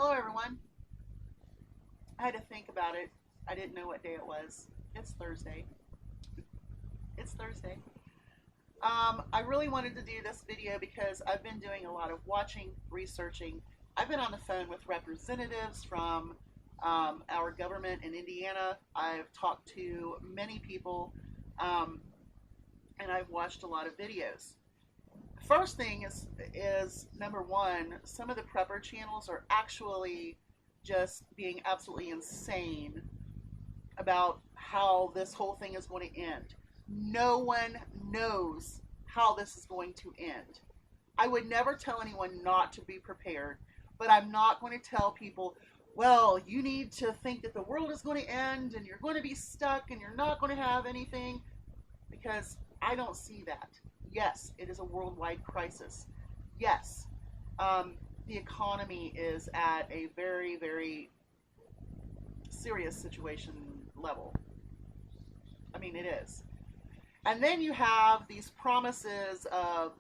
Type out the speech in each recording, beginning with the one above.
Hello, everyone. I had to think about it. I didn't know what day it was. It's Thursday. It's Thursday. I really wanted to do this video because I've been doing a lot of watching, researching. I've been on the phone with representatives from our government in Indiana. I've talked to many people, um, and I've watched a lot of videos. First thing is number one, some of the prepper channels are actually just being absolutely insane about how this whole thing is going to end. No one knows how this is going to end. I would never tell anyone not to be prepared, but I'm not going to tell people, well, you need to think that the world is going to end and you're going to be stuck and you're not going to have anything, because I don't see that. Yes, it is a worldwide crisis. Yes, the economy is at a very, very serious situation level. I mean, it is. And then you have these promises of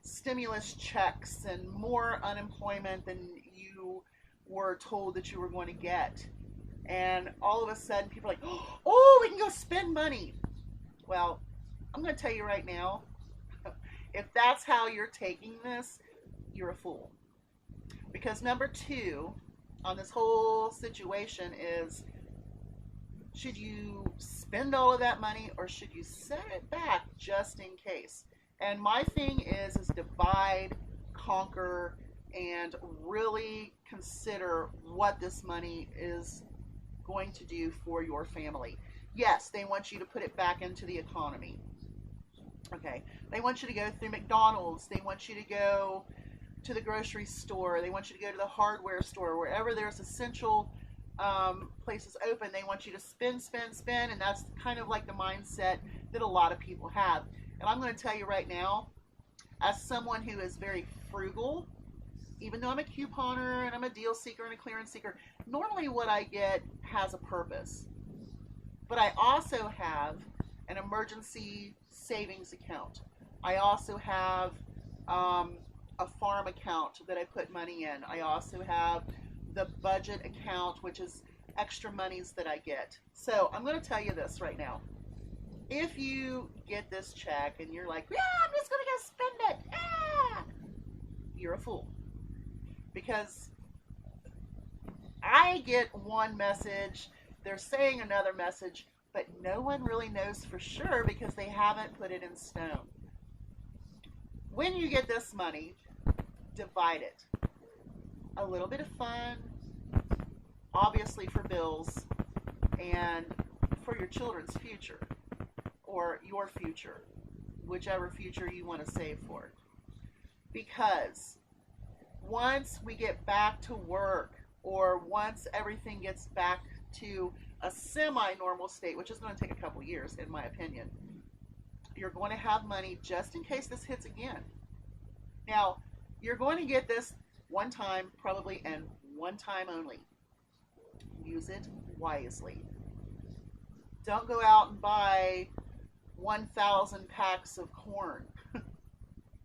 stimulus checks and more unemployment than you were told that you were going to get. And all of a sudden, people are like, oh, we can go spend money. Well, I'm going to tell you right now, if that's how you're taking this, you're a fool. Because number two on this whole situation is, should you spend all of that money or should you set it back just in case? And my thing is divide, conquer, and really consider what this money is going to do for your family. Yes, they want you to put it back into the economy. Okay, they want you to go through McDonald's. They want you to go to the grocery store. They want you to go to the hardware store. Wherever there's essential places open, they want you to spend, spend, spend. And that's kind of like the mindset that a lot of people have. And I'm going to tell you right now, as someone who is very frugal, even though I'm a couponer and I'm a deal seeker and a clearance seeker, normally what I get has a purpose. But I also have an emergency savings account. I also have a farm account that I put money in. I also have the budget account, which is extra monies that I get. So I'm going to tell you this right now. If you get this check and you're like, yeah, I'm just going to go spend it, yeah, you're a fool. Because I get one message, they're saying another message, but no one really knows for sure because they haven't put it in stone. When you get this money, divide it. A little bit of fun, obviously for bills, and for your children's future, or your future, whichever future you want to save for. Because once we get back to work, or once everything gets back to a semi-normal state, which is going to take a couple years, in my opinion, you're going to have money just in case this hits again. Now, you're going to get this one time, probably, and one time only. Use it wisely. Don't go out and buy 1,000 packs of corn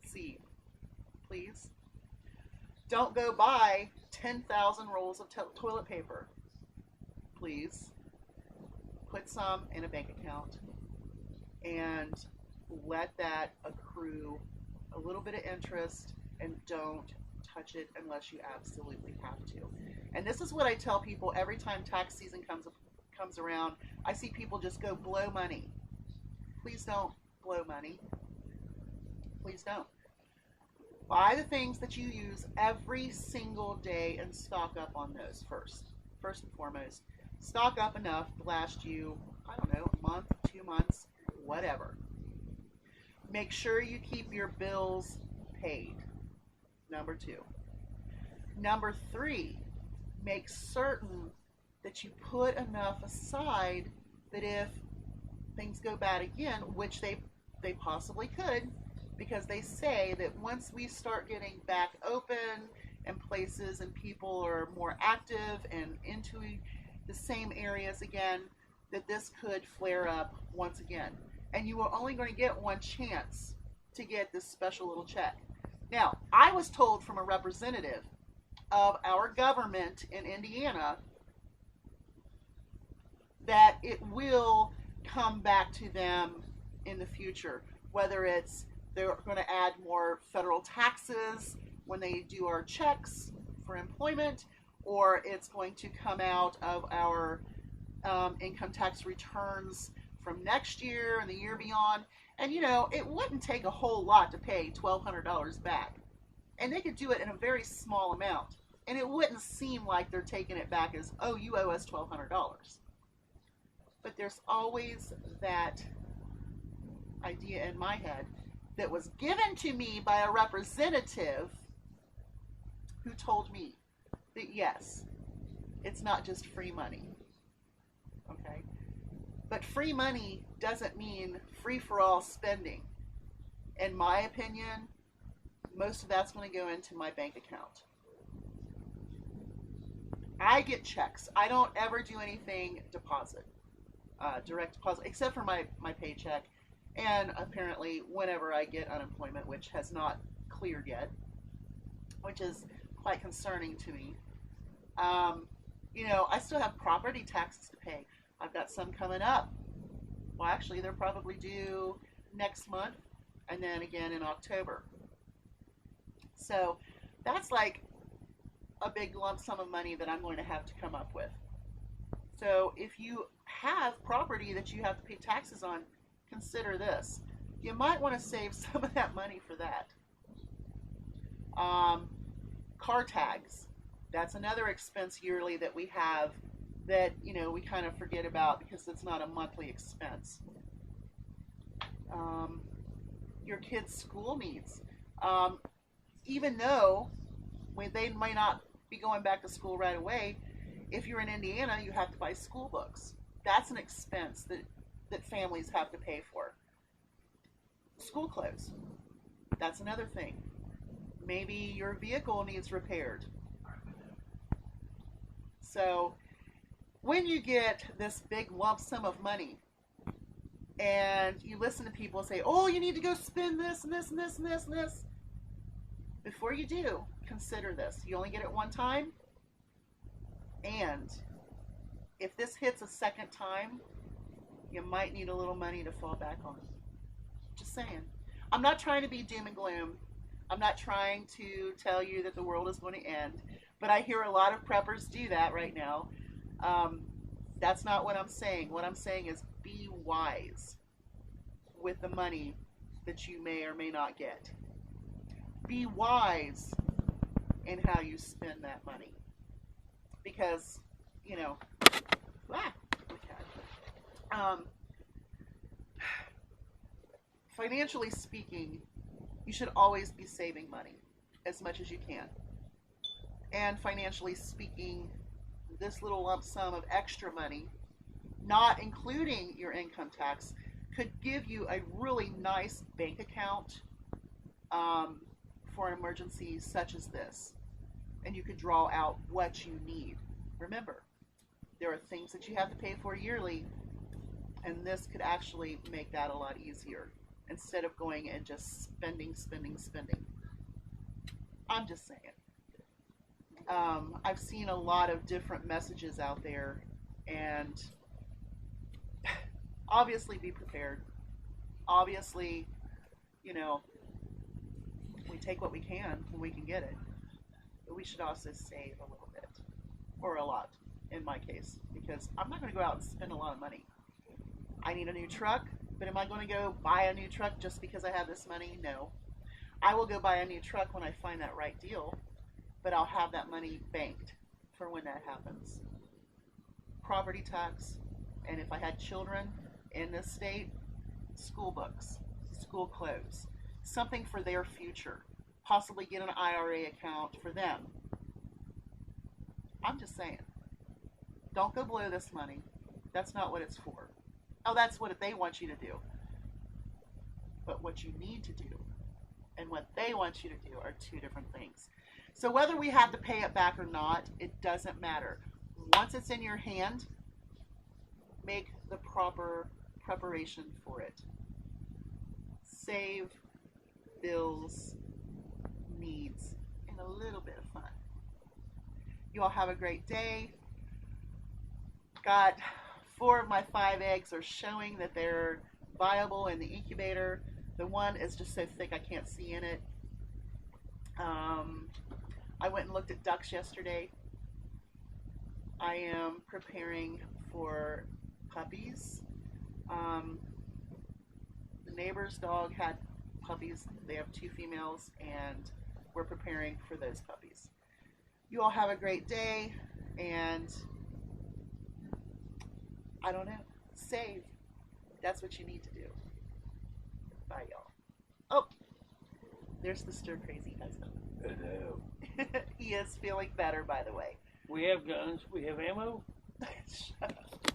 seed, please. Don't go buy 10,000 rolls of toilet paper, please. Put some in a bank account and let that accrue a little bit of interest, and don't touch it unless you absolutely have to. And this is what I tell people every time tax season comes around. I see people just go blow money. Please don't blow money. Please don't. Buy the things that you use every single day and stock up on those first. First and foremost, stock up enough to last you, I don't know, a month, 2 months, whatever. Make sure you keep your bills paid. Number two. Number three, make certain that you put enough aside that if things go bad again, which they possibly could, because they say that once we start getting back open and places and people are more active and into the same areas again, that this could flare up once again. And you are only going to get one chance to get this special little check. Now, I was told from a representative of our government in Indiana that it will come back to them in the future, whether it's they're going to add more federal taxes when they do our checks for employment, or it's going to come out of our income tax returns from next year and the year beyond. And you know, it wouldn't take a whole lot to pay $1,200 back, and they could do it in a very small amount, and it wouldn't seem like they're taking it back as, oh, you owe us $1,200. But there's always that idea in my head that was given to me by a representative who told me that yes, it's not just free money. Okay? But free money doesn't mean free for all spending. In my opinion, most of that's going to go into my bank account. I get checks. I don't ever do anything deposit, direct deposit, except for my paycheck. And apparently whenever I get unemployment, which has not cleared yet, which is quite concerning to me. You know, I still have property taxes to pay. I've got some coming up. Well, actually, they're probably due next month and then again in October. So that's like a big lump sum of money that I'm going to have to come up with. So if you have property that you have to pay taxes on, consider this. You might want to save some of that money for that. Car tags. That's another expense yearly that we have that, you know, we kind of forget about because it's not a monthly expense. Your kids' school needs. Even though they may not be going back to school right away, if you're in Indiana, you have to buy school books. That's an expense that families have to pay for. School clothes. That's another thing. Maybe your vehicle needs repaired. So when you get this big lump sum of money and you listen to people say, oh, you need to go spend this and this and this and this and this, before you do, consider this. You only get it one time, and if this hits a second time, you might need a little money to fall back on. Just saying. I'm not trying to be doom and gloom. I'm not trying to tell you that the world is going to end, but I hear a lot of preppers do that right now. That's not what I'm saying. What I'm saying is be wise with the money that you may or may not get. Be wise in how you spend that money. Because, you know, financially speaking, you should always be saving money as much as you can. And financially speaking, this little lump sum of extra money, not including your income tax, could give you a really nice bank account for emergencies such as this. And you could draw out what you need. Remember, there are things that you have to pay for yearly, and this could actually make that a lot easier instead of going and just spending. I'm just saying. I've seen a lot of different messages out there, and obviously be prepared. Obviously, you know, we take what we can when we can get it, but we should also save a little bit, or a lot in my case, because I'm not going to go out and spend a lot of money. I need a new truck, but am I going to go buy a new truck just because I have this money? No. I will go buy a new truck when I find that right deal, but I'll have that money banked for when that happens. Property tax, and if I had children in this state, school books, school clothes, something for their future, possibly get an IRA account for them. I'm just saying, don't go blow this money. That's not what it's for. Oh, that's what they want you to do. But what you need to do and what they want you to do are two different things. So whether we have to pay it back or not, it doesn't matter. Once it's in your hand, make the proper preparation for it. Save, bills, needs, and a little bit of fun. You all have a great day. Got 4 of my 5 eggs are showing that they're viable in the incubator. The one is just so thick I can't see in it. I went and looked at ducks yesterday. I am preparing for puppies. The neighbor's dog had puppies. They have 2 females, and we're preparing for those puppies. You all have a great day, and I don't know, save. That's what you need to do. Bye, y'all. Oh, there's the stir crazy husband. Hello. He is feeling better, by the way. We have guns. We have ammo. Shut up.